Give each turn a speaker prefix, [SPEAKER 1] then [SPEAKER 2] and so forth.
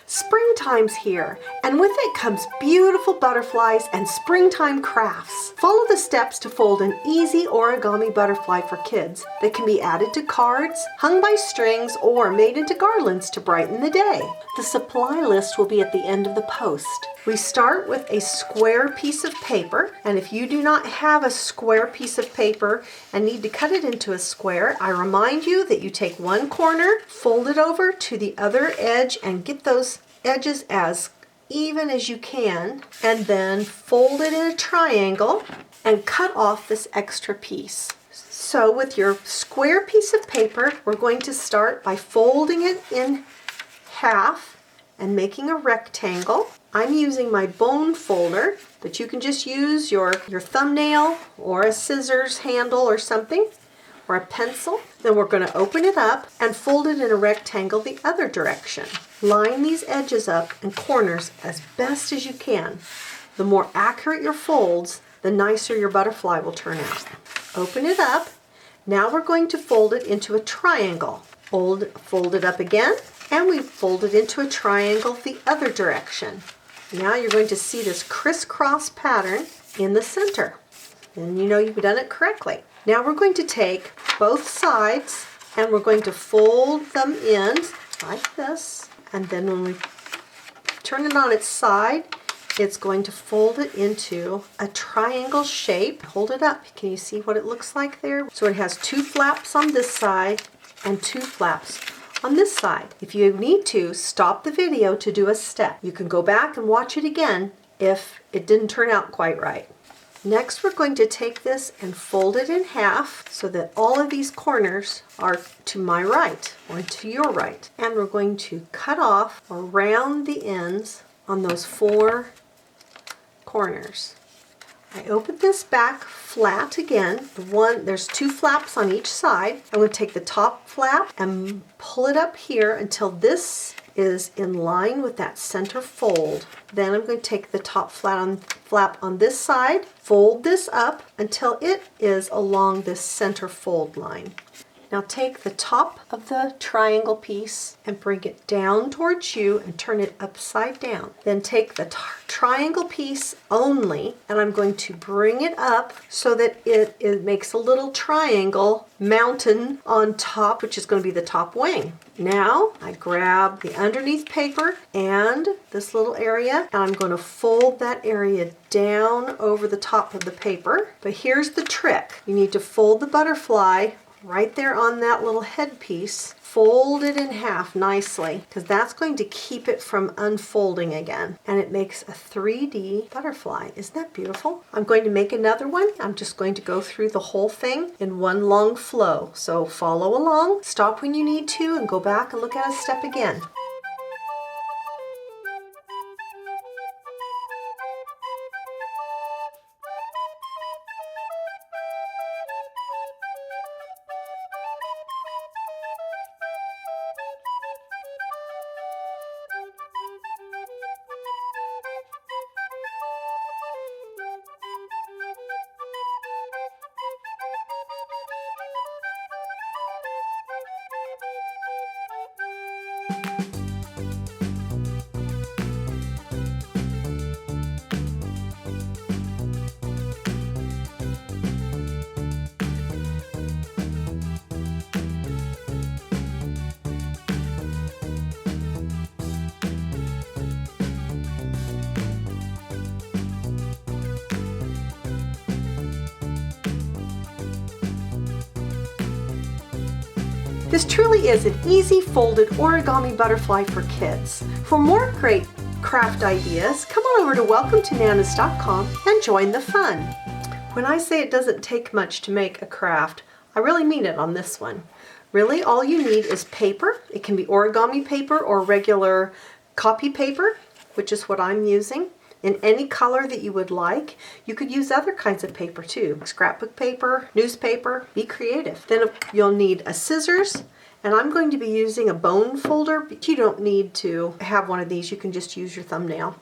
[SPEAKER 1] Springtime's here, and with it comes beautiful butterflies and springtime crafts. Follow the steps to fold an easy origami butterfly for kids that can be added to cards, hung by strings, or made into garlands to brighten the day. The supply list will be at the end of the post. We start with a square piece of paper, and if you do not have a square piece of paper and need to cut it into a square, I remind you that you take one corner, fold it over to the other edge, and get those edges as even as you can, and then fold it in a triangle and cut off this extra piece. So with your square piece of paper, we're going to start by folding it in half and making a rectangle. I'm using my bone folder, but you can just use your thumbnail or a scissors handle or something, or a pencil. Then we're going to open it up and fold it in a rectangle the other direction. Line these edges up and corners as best as you can. The more accurate your folds, the nicer your butterfly will turn out. Open it up. Now we're going to fold it into a triangle. Fold it up again, and we fold it into a triangle the other direction. Now you're going to see this crisscross pattern in the center, and you know you've done it correctly. Now we're going to take both sides and we're going to fold them in like this, and then when we turn it on its side, it's going to fold it into a triangle shape. Hold it up. Can you see what it looks like there? So it has two flaps on this side and two flaps on this side. If you need to, stop the video to do a step. You can go back and watch it again if it didn't turn out quite right. Next, we're going to take this and fold it in half so that all of these corners are to my right or to your right. And we're going to cut off or round the ends on those four corners. I open this back flat again. There's two flaps on each side. I'm going to take the top flap and pull it up here until this is in line with that center fold. Then I'm going to take the top flap on this side, fold this up until it is along this center fold line. Now take the top of the triangle piece and bring it down towards you and turn it upside down. Then take the triangle piece only, and I'm going to bring it up so that it makes a little triangle mountain on top, which is going to be the top wing. Now I grab the underneath paper and this little area, and I'm going to fold that area down over the top of the paper. But here's the trick. You need to fold the butterfly right there on that little headpiece. Fold it in half nicely, because that's going to keep it from unfolding again, and it makes a 3D butterfly. Isn't that beautiful? I'm going to make another one. I'm just going to go through the whole thing in one long flow. So follow along, stop when you need to, and go back and look at a step again. This truly is an easy folded origami butterfly for kids. For more great craft ideas, come on over to welcometananas.com and join the fun. When I say it doesn't take much to make a craft, I really mean it on this one. Really, all you need is paper. It can be origami paper or regular copy paper, which is what I'm using, in any color that you would like. You could use other kinds of paper too, scrapbook paper, newspaper. Be creative. Then you'll need a scissors, and I'm going to be using a bone folder, but you don't need to have one of these. You can just use your thumbnail.